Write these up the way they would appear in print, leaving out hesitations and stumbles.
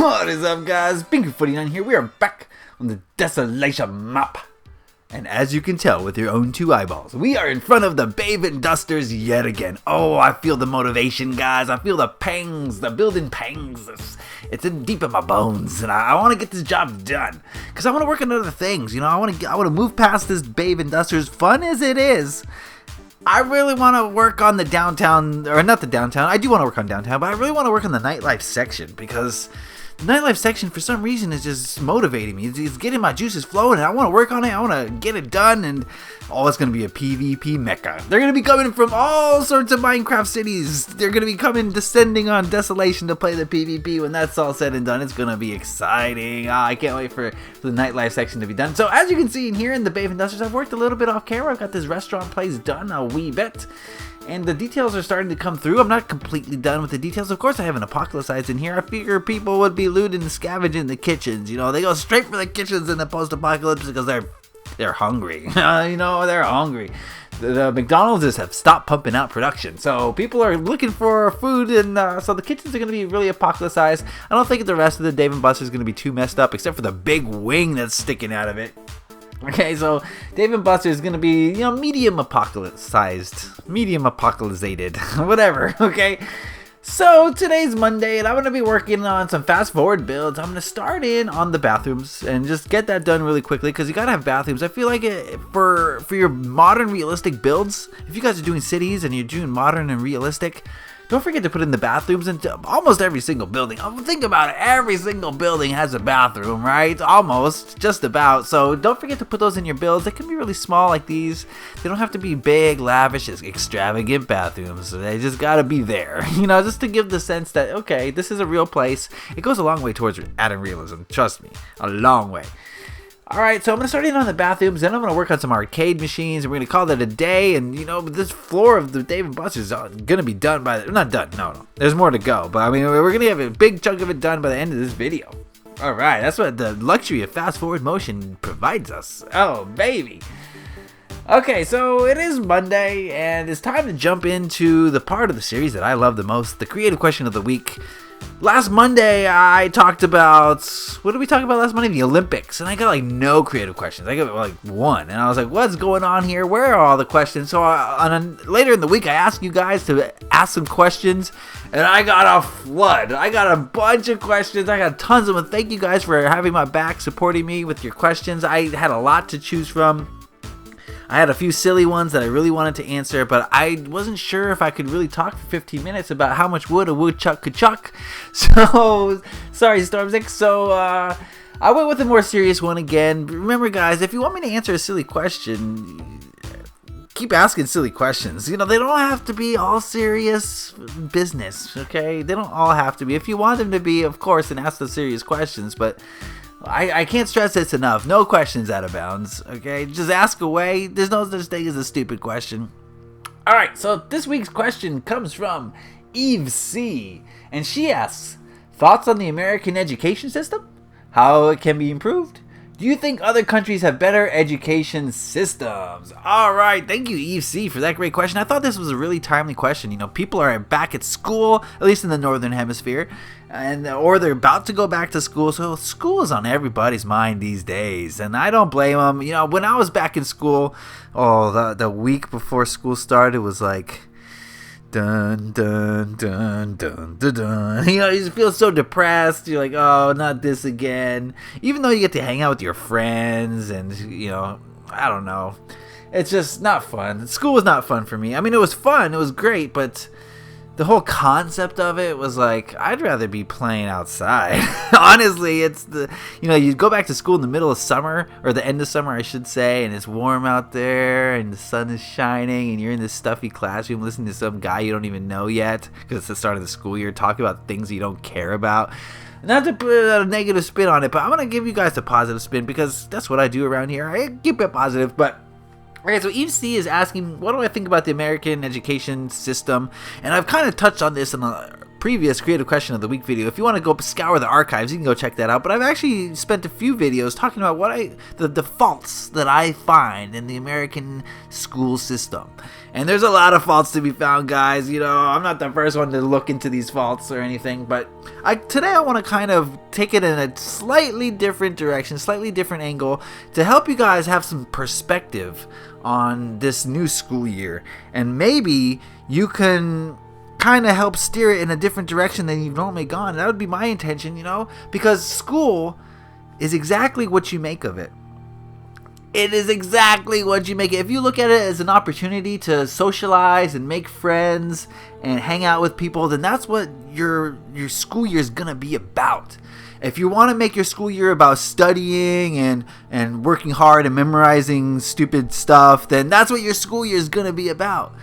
What is up, guys? Beancrew49 here. We are back on the Desolation map. And as you can tell with your own two eyeballs, we are in front of the Coveton dusters yet again. Oh, I feel the motivation, guys. I feel the pangs, the building pangs. It's in deep in my bones, and I want to get this job done because I want to work on other things. You know, I want to move past this Coveton dusters, fun as it is. I really want to work on the downtown, or not the downtown. I do want to work on downtown, but I really want to work on the nightlife section because the nightlife section, for some reason, is just motivating me. It's getting my juices flowing, and I want to work on it. I want to get it done, and it's going to be a PvP mecca. They're going to be coming from all sorts of Minecraft cities. They're going to be descending on Desolation to play the PvP. When that's all said and done, it's going to be exciting. I can't wait for the nightlife section to be done. So, as you can see in here in the Coveton dusters, I've worked a little bit off camera. I've got this restaurant place done a wee bit. And the details are starting to come through. I'm not completely done with the details. Of course, I haven't apocalypsized in here. I figure people would be looting and scavenging the kitchens. You know, they go straight for the kitchens in the post-apocalypse because they're hungry. They're hungry. The McDonald's have stopped pumping out production, so people are looking for food, and so the kitchens are going to be really apocalypsized. I don't think the rest of the Dave & Buster's is going to be too messed up, except for the big wing that's sticking out of it. Okay, so Dave & Buster's is going to be, medium apocalypsized, medium apocalypsated, whatever, okay? So today's Monday, and I'm going to be working on some fast forward builds. I'm going to start in on the bathrooms and just get that done really quickly because you got to have bathrooms. I feel like for your modern realistic builds, if you guys are doing cities and you're doing modern and realistic, don't forget to put in the bathrooms into almost every single building. Think about it. Every single building has a bathroom, right? Almost. Just about. So don't forget to put those in your builds. They can be really small like these. They don't have to be big, lavish, extravagant bathrooms. They just got to be there. Just to give the sense that, okay, this is a real place. It goes a long way towards adding realism. Trust me. A long way. Alright, so I'm going to start in on the bathrooms, then I'm going to work on some arcade machines, and we're going to call that a day, and, this floor of the Dave & Buster's is going to be done by not done, no, there's more to go, but, we're going to have a big chunk of it done by the end of this video. Alright, that's what the luxury of fast forward motion provides us. Oh, baby. Okay, so it is Monday, and it's time to jump into the part of the series that I love the most, the creative question of the week. Last Monday, I talked about, what did we talk about last Monday? The Olympics, and I got no creative questions. I got one, and I was like, what's going on here? Where are all the questions? So later in the week, I asked you guys to ask some questions, and I got a flood. I got a bunch of questions. I got tons of them. Thank you guys for having my back, supporting me with your questions. I had a lot to choose from. I had a few silly ones that I really wanted to answer, but I wasn't sure if I could really talk for 15 minutes about how much wood a woodchuck could chuck. So, sorry, Stormzick. So, I went with a more serious one again. Remember, guys, if you want me to answer a silly question, keep asking silly questions. They don't have to be all serious business, okay? They don't all have to be. If you want them to be, of course, then ask the serious questions, but I can't stress this enough. No questions out of bounds, okay? Just ask away. There's no such thing as a stupid question. Alright, so this week's question comes from Eve C. And she asks, thoughts on the American education system? How it can be improved? Do you think other countries have better education systems? Alright, thank you Eve C for that great question. I thought this was a really timely question. People are back at school, at least in the Northern Hemisphere, or they're about to go back to school, so school is on everybody's mind these days, and I don't blame them. When I was back in school, the week before school started was like, dun dun dun dun dun dun. You just feel so depressed. You're like, oh, not this again. Even though you get to hang out with your friends, and I don't know, it's just not fun. School was not fun for me. It was fun, it was great, but the whole concept of it was like, I'd rather be playing outside. Honestly, it's you go back to school in the middle of summer, or the end of summer, I should say, and it's warm out there, and the sun is shining, and you're in this stuffy classroom listening to some guy you don't even know yet, because it's the start of the school year, talking about things you don't care about. Not to put a negative spin on it, but I'm going to give you guys a positive spin, because that's what I do around here. I keep it positive, but okay, so Eve C is asking, what do I think about the American education system? And I've kind of touched on this in previous Creative Question of the Week video. If you want to go scour the archives, you can go check that out. But I've actually spent a few videos talking about the faults that I find in the American school system. And there's a lot of faults to be found, guys. You know, I'm not the first one to look into these faults or anything, but today I want to kind of take it in a slightly different direction, slightly different angle, to help you guys have some perspective on this new school year. And maybe you can kind of help steer it in a different direction than you've normally gone. That would be my intention, you know, because school is exactly what you make of it. It is exactly what you make it. If you look at it as an opportunity to socialize and make friends and hang out with people, then that's what your school year is going to be about. If you want to make your school year about studying and working hard and memorizing stupid stuff, then that's what your school year is going to be about.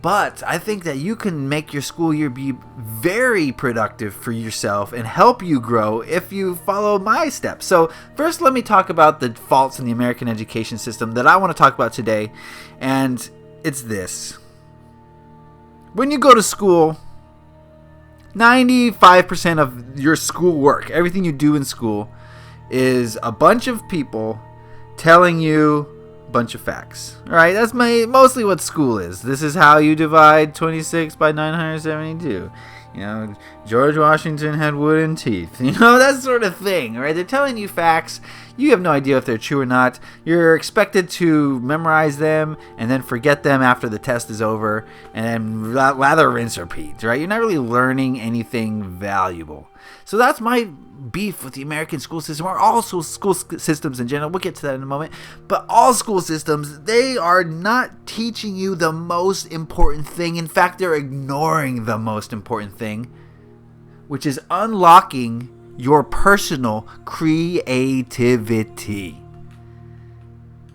But I think that you can make your school year be very productive for yourself and help you grow if you follow my steps. So first, let me talk about the faults in the American education system that I want to talk about today. And it's this. When you go to school, 95% of your schoolwork, everything you do in school, is a bunch of people telling you bunch of facts. All right, that's mostly what school is. This is how you divide 26 by 972. You know, George Washington had wooden teeth. You know, that sort of thing. Right? They're telling you facts. You have no idea if they're true or not. You're expected to memorize them and then forget them after the test is over, and then lather, rinse, repeat. Right? You're not really learning anything valuable. So that's my beef with the American school system, or all school systems in general. We'll get to that in a moment. But all school systems, they are not teaching you the most important thing. In fact, they're ignoring the most important thing, which is unlocking your personal creativity.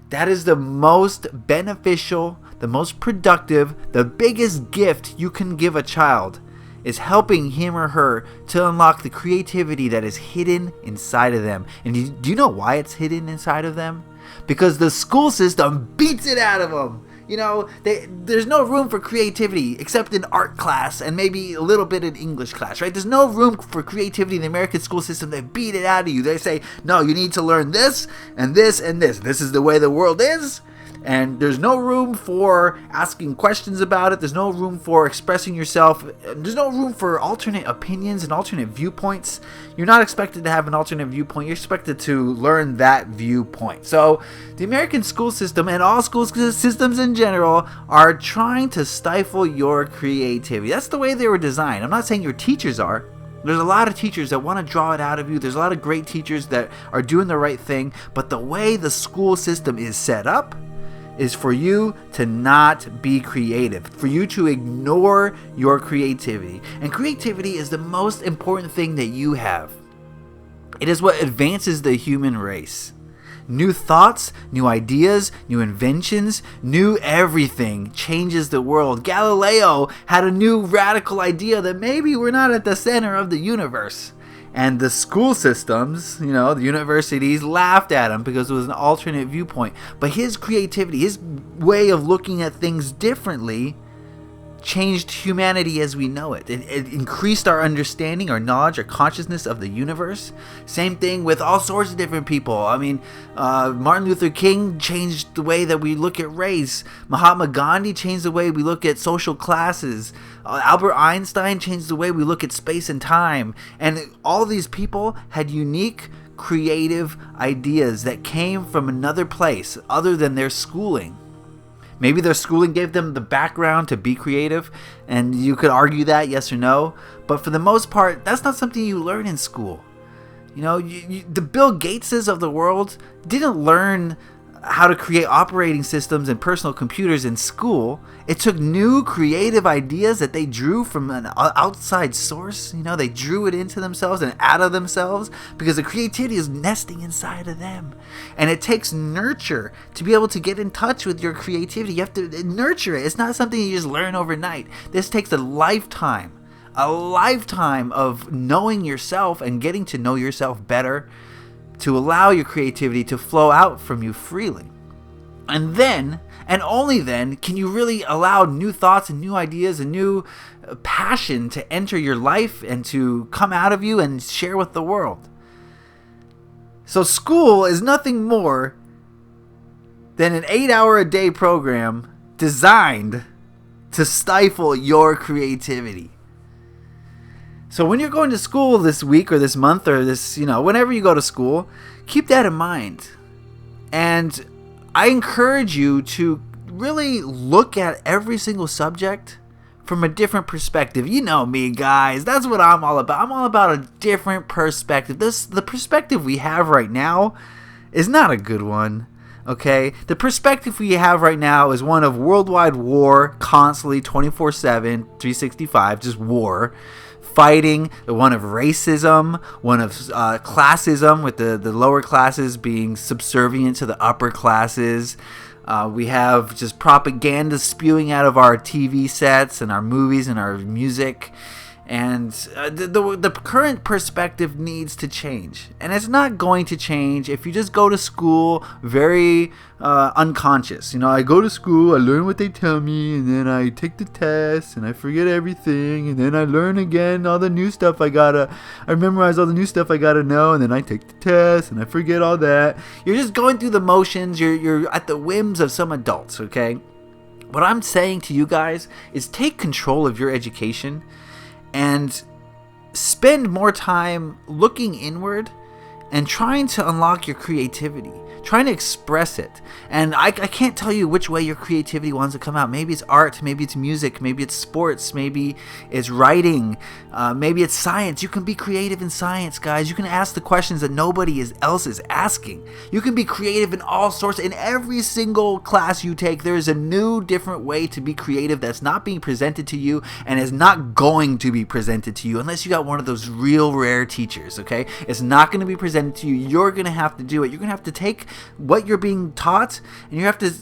That is the most beneficial, the most productive, the biggest gift you can give a child, is helping him or her to unlock the creativity that is hidden inside of them. And do you know why it's hidden inside of them? Because the school system beats it out of them. You know, there's no room for creativity except in art class and maybe a little bit in English class, right? There's no room for creativity in the American school system. They beat it out of you. They say, no, you need to learn this and this and this. This is the way the world is. And there's no room for asking questions about it. There's no room for expressing yourself. There's no room for alternate opinions and alternate viewpoints. You're not expected to have an alternate viewpoint. You're expected to learn that viewpoint. So the American school system and all school systems in general are trying to stifle your creativity. That's the way they were designed. I'm not saying your teachers are. There's a lot of teachers that want to draw it out of you. There's a lot of great teachers that are doing the right thing. But the way the school system is set up is for you to not be creative, for you to ignore your creativity. And creativity is the most important thing that you have. It is what advances the human race. New thoughts, new ideas, new inventions, new everything changes the world. Galileo had a new radical idea that maybe we're not at the center of the universe. And the school systems, you know, the universities laughed at him because it was an alternate viewpoint. But his creativity, his way of looking at things differently, changed humanity as we know it. It increased our understanding, our knowledge, our consciousness of the universe. Same thing with all sorts of different people. I mean, Martin Luther King changed the way that we look at race. Mahatma Gandhi changed the way we look at social classes. Albert Einstein changed the way we look at space and time. And all these people had unique, creative ideas that came from another place other than their schooling. Maybe their schooling gave them the background to be creative, and you could argue that, yes or no. But for the most part, that's not something you learn in school. You know, the Bill Gateses of the world didn't learn how to create operating systems and personal computers in school. It took new creative ideas that they drew from an outside source. You know, they drew it into themselves and out of themselves because the creativity is nesting inside of them. And it takes nurture to be able to get in touch with your creativity. You have to nurture it. It's not something you just learn overnight. This takes a lifetime of knowing yourself and getting to know yourself better, to allow your creativity to flow out from you freely. And then, And only then can you really allow new thoughts and new ideas and new passion to enter your life and to come out of you and share with the world. So school is nothing more than an 8-hour-a-day program designed to stifle your creativity. So when you're going to school this week or this month or this, whenever you go to school, keep that in mind. And I encourage you to really look at every single subject from a different perspective. You know me, guys. That's what I'm all about. I'm all about a different perspective. The perspective we have right now is not a good one. Okay? The perspective we have right now is one of worldwide war, constantly 24/7, 365, just war. Fighting, one of racism, one of classism, with the lower classes being subservient to the upper classes. We have just propaganda spewing out of our TV sets and our movies and our music. And the current perspective needs to change. And it's not going to change if you just go to school very unconscious. I go to school, I learn what they tell me, and then I take the test, and I forget everything, and then I learn again all the new stuff I memorize all the new stuff I gotta know, and then I take the test, and I forget all that. You're just going through the motions. You're at the whims of some adults, okay? What I'm saying to you guys is take control of your education and spend more time looking inward and trying to unlock your creativity, trying to express it. And I can't tell you which way your creativity wants to come out. Maybe it's art, maybe it's music, maybe it's sports, maybe it's writing, maybe it's science. You can be creative in science, guys. You can ask the questions that nobody else is asking. You can be creative in all sorts. In every single class you take, there is a new, different way to be creative that's not being presented to you and is not going to be presented to you unless you got one of those real rare teachers, okay? It's not going to be presented to you. You're going to have to do it. You're going to have to take what you're being taught and you have to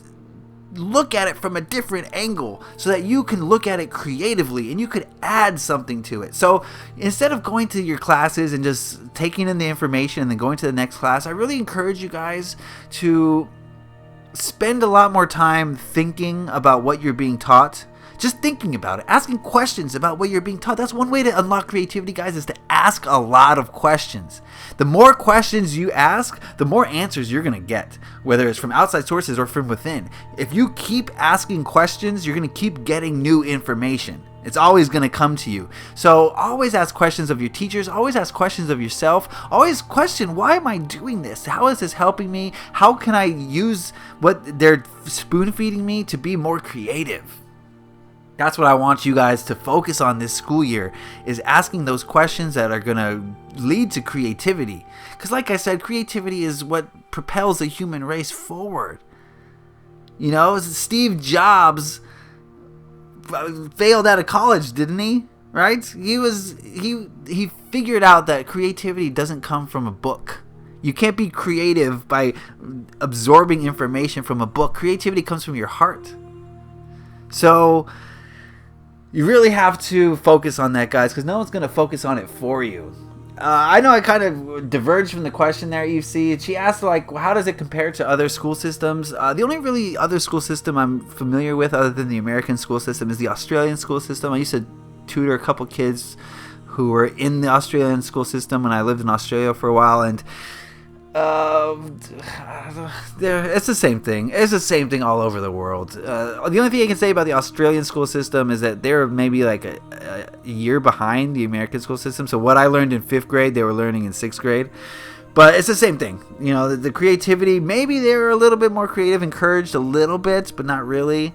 look at it from a different angle so that you can look at it creatively and you could add something to it. So instead of going to your classes and just taking in the information and then going to the next class, I really encourage you guys to spend a lot more time thinking about what you're being taught. Just thinking about it, asking questions about what you're being taught. That's one way to unlock creativity, guys, is to ask a lot of questions. The more questions you ask, the more answers you're going to get, whether it's from outside sources or from within. If you keep asking questions, you're going to keep getting new information. It's always going to come to you. So always ask questions of your teachers. Always ask questions of yourself. Always question, why am I doing this? How is this helping me? How can I use what they're spoon feeding me to be more creative? That's what I want you guys to focus on this school year, is asking those questions that are going to lead to creativity. Because like I said, creativity is what propels the human race forward. Steve Jobs failed out of college, didn't he? Right? He figured out that creativity doesn't come from a book. You can't be creative by absorbing information from a book. Creativity comes from your heart. So you really have to focus on that, guys, because no one's going to focus on it for you. I know I kind of diverged from the question there, EFC. She asked, how does it compare to other school systems? The only really other school system I'm familiar with other than the American school system is the Australian school system. I used to tutor a couple kids who were in the Australian school system when I lived in Australia for a while, and it's the same thing. It's the same thing all over the world. The only thing I can say about the Australian school system is that they're maybe a year behind the American school system. So what I learned in 5th grade, they were learning in 6th grade. But it's the same thing. The creativity, maybe they were a little bit more creative, encouraged a little bit, but not really.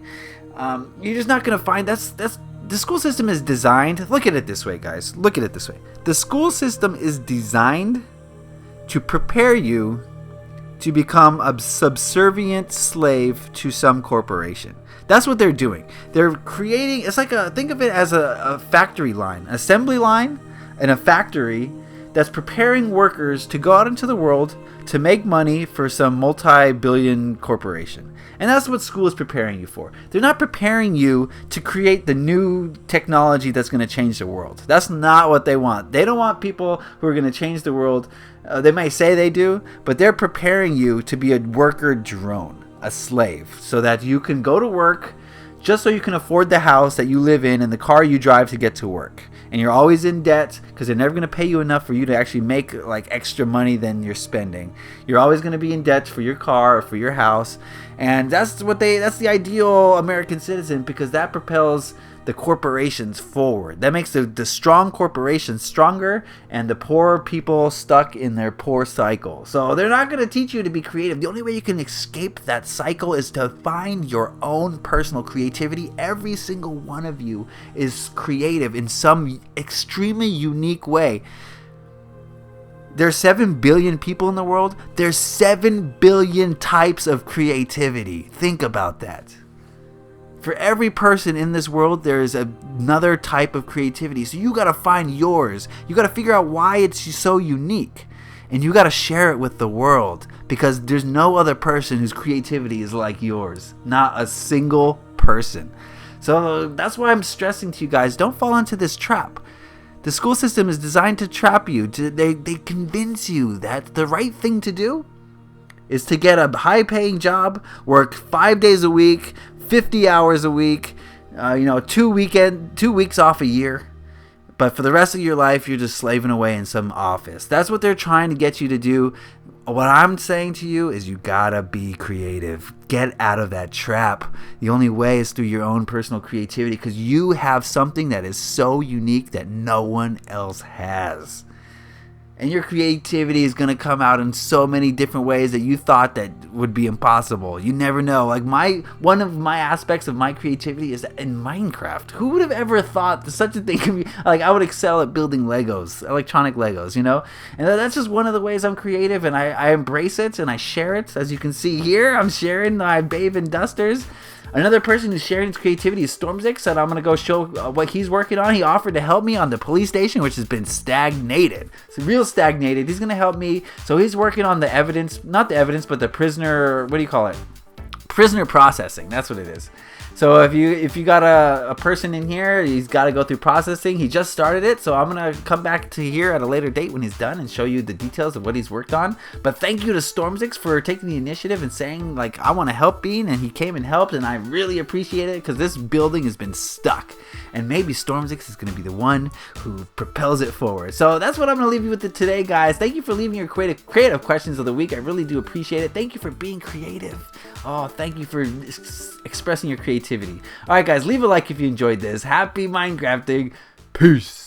You're just not going to find that's the school system is designed. Look at it this way, guys. Look at it this way. The school system is designed to prepare you to become a subservient slave to some corporation. That's what they're doing. They're creating, think of it as a factory line, assembly line in a factory that's preparing workers to go out into the world to make money for some multi-billion corporation. And that's what school is preparing you for. They're not preparing you to create the new technology that's going to change the world. That's not what they want. They don't want people who are going to change the world. They may say they do, but they're preparing you to be a worker drone. a slave so that you can go to work just so you can afford the house that you live in and the car you drive to get to work. And you're always in debt because they're never going to pay you enough for you to actually make like extra money than you're spending. You're always going to be in debt for your car or for your house. And that's the ideal American citizen, because that propels the corporations forward. That makes the strong corporations stronger and the poor people stuck in their poor cycle. So they're not going to teach you to be creative. The only way you can escape that cycle is to find your own personal creativity. Every single one of you is creative in some extremely unique way. There's 7 billion people in the world. There's 7 billion types of creativity. Think about that. For every person in this world, there is another type of creativity. So you got to find yours. You got to figure out why it's so unique. And you got to share it with the world, because there's no other person whose creativity is like yours. Not a single person. So that's why I'm stressing to you guys, don't fall into this trap. The school system is designed to trap you. They convince you that the right thing to do is to get a high-paying job, work 5 days a week, 50 hours a week, 2 weeks off a year. But for the rest of your life, you're just slaving away in some office. That's what they're trying to get you to do. What I'm saying to you is you gotta be creative. Get out of that trap. The only way is through your own personal creativity, because you have something that is so unique that no one else has. And your creativity is going to come out in so many different ways that you thought that would be impossible. You never know. Like one of my aspects of my creativity is in Minecraft. Who would have ever thought that such a thing could be? Like, I would excel at building Legos, electronic Legos, And that's just one of the ways I'm creative, and I embrace it and I share it. As you can see here, I'm sharing my Babe and Dusters. Another person who's sharing his creativity is Stormzix, and I'm going to go show what he's working on. He offered to help me on the police station, which has been stagnated. It's real stagnated. He's going to help me. So he's working on the evidence, not the evidence, but the prisoner, what do you call it? Prisoner processing. That's what it is. So if you got a person in here, he's got to go through processing. He just started it, so I'm going to come back to here at a later date when he's done and show you the details of what he's worked on. But thank you to Stormzix for taking the initiative and saying, like, I want to help Bean, and he came and helped, and I really appreciate it, because this building has been stuck. And maybe Stormzix is going to be the one who propels it forward. So that's what I'm going to leave you with today, guys. Thank you for leaving your creative questions of the week. I really do appreciate it. Thank you for being creative. Oh, thank you for expressing your creativity. All right, guys, leave a like if you enjoyed this. Happy Minecrafting. Peace.